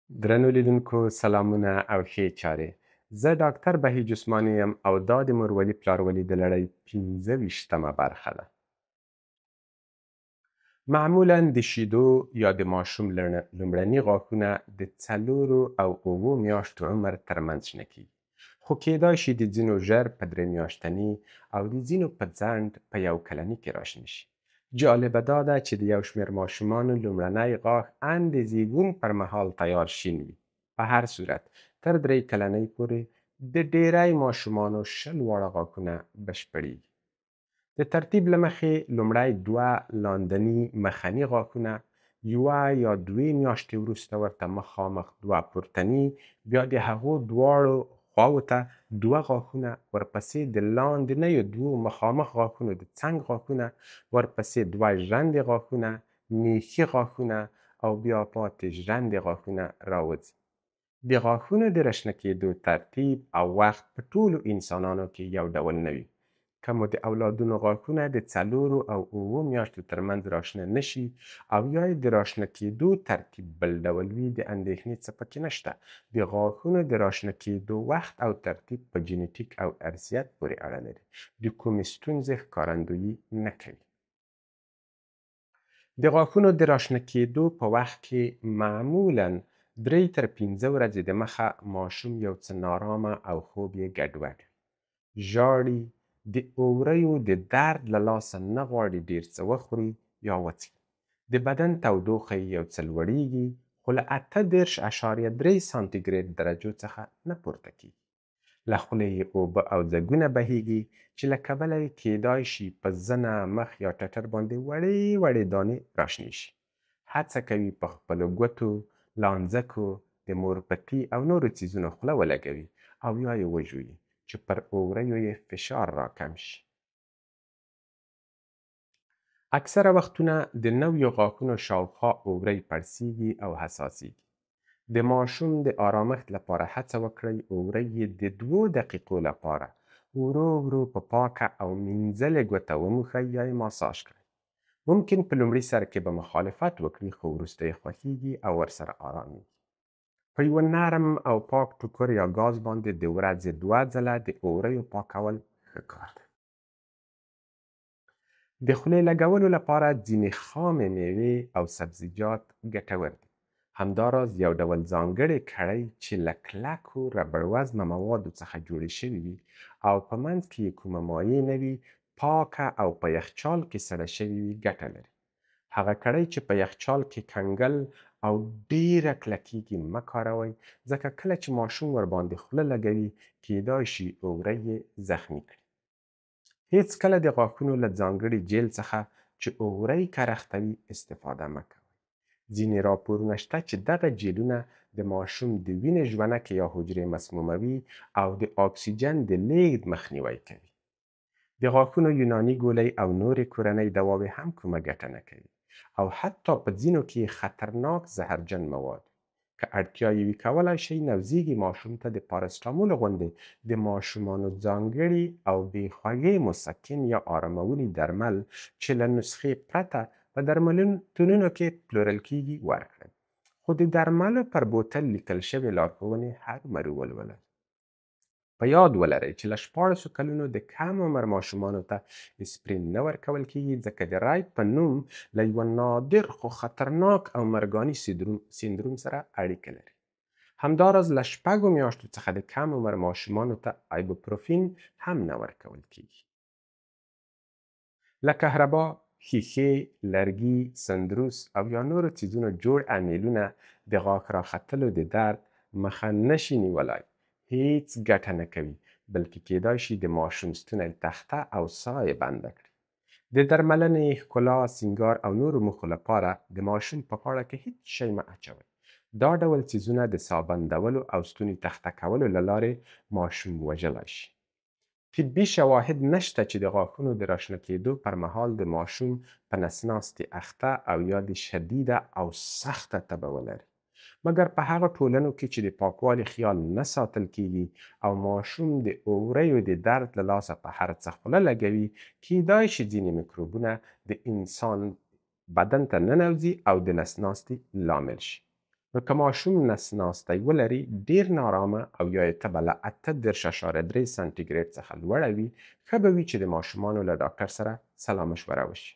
درنو لیدونکو سلامونه او ښې چارې. زه ډاکټر بهیج عثماني یم او دا د مورولي پلارولي د لړۍ 15مه برخه ده. معمولا د شیدو یا د ماشوم لومړني غاښونه د 4 او 7 میاشتو عمر ترمنځ شنه کیږي. خو کیدای شي د ځینو ژر په 3 میاشتني او د ځینو په ځنډ په 1 کلني کې راشنه شي. جالبه دا ده چې د یو شمېر ماشومانو لومړنی غاښ ان د زیږون پر مهال تیار شین وي. په هر صورت تر 3 کلنۍ پورې د ډیری ماشومانو 20 واړه غاښونه بشپړیږي. د ترتیب له مخې لومړی 2 لاندني مخني غاښونه، 1 یا 2 میاشتې وروسته ورته مخامخ 2 پورتني، بیا د هغو دواړو خواوو ته 2 غاښونه، ورپسې د لاندنیو 2 مخامخ غاښونو د څنګ غاښونه، ورپسې 2 ژرندې غاښونه، میخي غاښونه او بیا پاتې ژرندې غاښونه راوځي. د غاښونو د راشنه کېدو ترتیب او وخت په ټولو انسانانو کې یو ډول نه وي. که مو د اولادونو غاښونه د 4 او 7 میاشتو ترمنځ راشنه نشي او یا یې د راشنه کېدو ترتیب بل ډول وي، د اندېښنې څه پکې نشته. د غاښونو د راشنه کېدو وخت او ترتیب په جینیټیک او ارثیت پورې اړه لري. د کومې ستونزې ښکارندویي نه کوي. د غاښونو د راشنه کېدو په وخت کې معمولاً 3 تر 5 ورځې د مخه ماشوم یو څه نارامه او خوب یې ګډوډ وي. ژاړي، د اوریو د درد له لاسه نه غواړي ډېر څه وخوري یا وڅښي. د بدن تودوخه یې یو څه لوړیږي، خو له 38.3 سانتي ګریډ درجو څخه نه پورته کیږي. له خولې یې اوبه او ځګونه بهیږي چې له کبله یې کیدای شي په زنه، مخ یا ټټر باندې وړې وړې دانې راشنې شي. هڅه کوي په خپلو ګوتو، لانځکو، د مورپتي او نورو څیزونو خوله ولګوي او یا یې وژوي چې پر اوریو یې فشار راکم شي. اکثره وختونه د نویو غاښونو شاوخوا اوری پړسیږي او حساسیږي. د ماشوم د آرامښت لپاره هڅه وکړئ اوری یې د 2 دقیقو لپاره ورو ورو په پاکه او مینځلې ګوته وموښئ یا یې ماساژ کړئ. ممکن په لومړي سر کې به مخالفت وکړي، خو وروسته یې خوښیږي او ورسره آرامیږي. په یوه نرم او پاک ټوکر یا ګاز باندې د ورځې 2 ځله د اوریو پاکول ښه کار دی. د خولې لګولو لپاره ځینې خامې میوې او سبزیجات ګټور دي. همداراز یو ډول ځانګړې کړۍ چې له کلکو ربړ وزمه موادو څخه جوړې شوې وي او په منځ کې یې کومه مایع نه وي، پاکه او په یخچال کې سړه شوې وي ګټه لري. هغه کړۍ چې په یخچال کې کنګل او ډیره کلکیږي مه کاروئ، ځکه کله چې ماشوم ورباندې خوله لګوي کیدای شي اوری یې زخمي کړي. هیڅ کله د غاښونو له ځانګړي جیل څخه چې اوری کرختوي استفاده مه کوئ. ځینې راپورونه شته چې دغه جیلونه د ماشوم د وینې ژونکې یا حجرې مسموموي او د اکسیجن د لیږد مخنیوی کوي. د غاښونو یوناني ګولۍ او نورې کورنۍ دواوې هم کومه ګټه نه کوي او حتی په ځینو کې خطرناک زهرجن مواد. که اړتیا یې وي کولی شئ نوزیږي ماشوم ته د پاراسټامول غوندې د ماشومانو ځانګړي او بې خوږې مسکن یا آراموني درمل چې له نسخې پرته په درملتونونو کې پلورل کیږي ورکړئ. خو د درملو پر بوتل لیکل شوې لارښوونې هرومرو ولولئ. په یاد ولرئ چې له 14 کلونو د کم عمر ماشومانو ته اسپرین نه ورکول کیږي، ځکه د رایت په نوم له یوه نادر خو خطرناک او مرګاني سندروم سره اړیکه لري. همداراز له 6 میاشتو څخه د کم عمر ماشومانو ته ایبوپروفین هم نه ورکول کیږي. له کهربا، ښیښې، لرګي، سندروس او یا نورو څیزونو جوړ امیلونه د غاښ راختلو د درد مخه نشي نیولای. هیڅ ګټه نه کوي، بلکې کیدای شي د ماشوم ستونی تخته او ساه یې بنده کړي. د درملنې، ښکلا، سینګار او نورو موخو لپاره د ماشوم په غاړه کې هیڅ شی مه اچوئ. دا ډول څیزونه د ساه بندولو او ستوني تخته کولو له لارې ماشوم وژلی شي. طبي شواهد نشته چې د غاښونو د راشنه کېدو پر مهال د ماشوم په نس ناستې اخته او یا د شدیده او سخته تبه ولري، مګر په هغه ټولنو کې چې د پاکوالي خیال نه ساتل کیږي او ماشوم د اوریو د درد له لاسه په هر څه خوله لګوي، کیدای شي ځینې میکروبونه د انسان بدن ته ننوځي او د نس ناستې لامل شي. نو که ماشوم نس ناستی ولري ډیر نارامه او یا یې تبه له 8.3 سانتیګریډ څخه لوړه وي، ښه به وي چې د ماشومانو له ډاکټر سره سلا مشوره وشي.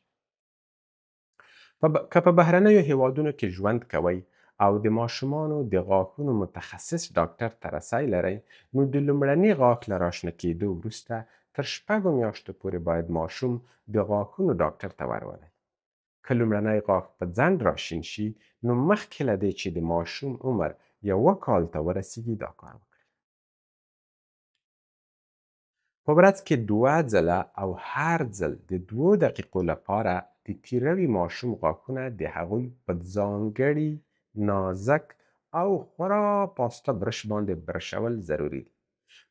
که په بهرنیو هیوادونو کې ژوند کوئ او د ماشومانو د غاښونو متخصص ډاکټر ته رسی لرئ، نو د لومړني غاښ له راشنه کېدو وروسته تر 6 میاشتو پورې باید ماشوم د غاښونو ډاکټر ته ورولئ. که لومړنی غاښ په ځنډ راشین شي، نو مخکې له دې چې د ماشوم عمر 1 کال ته ورسیږي دا کار وکړئ. په ورځ کې 2 ځله او هر ځل د 2 دقیقو لپاره د تیروي ماشوم غاښونه د هغوی په ځانګړي نازک او خورا پاسته برش باندې برشول ضروري دي.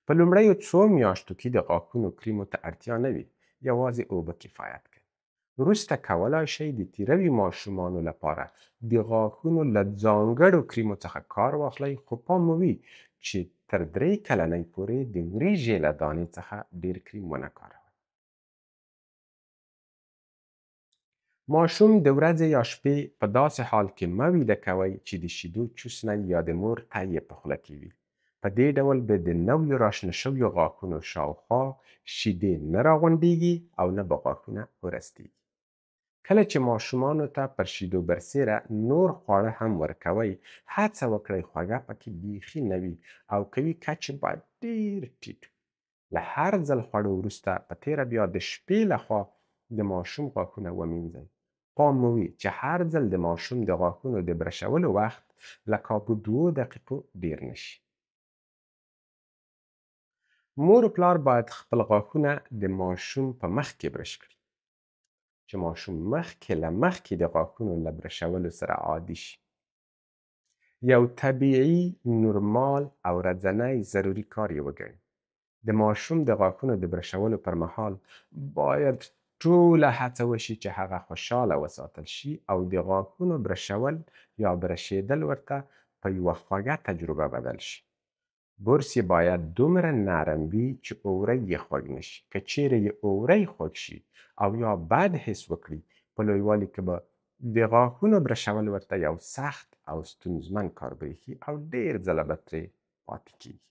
په لومړیو 2 میاشتو کې د غاښونو کریمو ته اړتیا نه وي، یوازې اوبه کفایت کوي. وروسته کولای شئ د تیروي ماشومانو لپاره د غاښونو له ځانګړو کریمو څخه کار واخلئ، خو پام مو وي چې تر 3 کلنۍ پورې د وریژې له دانې څخه ډیر کریم ونه کاروئ. ماشوم د ورځې یا شپې په داسې حال کې مه ویده کوئ چې د شیدو چوسنی یا د مور تی یې په خوله کې وي. په دې ډول به د نویو راشنه شویو غاښونو شاوخوا شیدې نه راغونډیږي او نه به غاښونه ورستیږي. کله چې ماشومانو ته پر شیدو برسیره نور خواړه هم ورکوئ، هڅه وکړئ خوږه پکې بیخي نه وي او که وي کچ باید ډیر ټیټ وي. له هر ځل خوړو وروسته په تیره بیا د شپې لخوا د ماشوم غاښونه ومینځئ. پام مو وي چې هر ځل د ماشوم د غاښونو د برشولو وخت له کابو 2 دقیقو ډیر نشي. مور و پلار باید خپل غاښونه د ماشوم په مخ کې برش کړي، چې ماشوم مخکې د غاښونو له برشولو سره عادي شي. یو طبیعي، نورمال او ورځنی ضروري کار یې وګڼي. د ماشوم د غاښونو د برشولو پر مهال باید ټوله هڅه وشي چې هغه خوشحاله وساتل شي او د غاښونو برشول یا برشیدل ورته په یوه خوږه تجربه بدل شي. برس یې باید دومره نرم وي چې اوری یې خوږ نشي. که چیرې یې اوری خوږ شي او یا بد حس وکړي، په لویوالي کې به د غاښونو برشول ورته یو سخت او ستونزمن کار بریښي او ډیر ځله به ترې پاتې کیږي.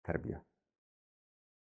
تربیه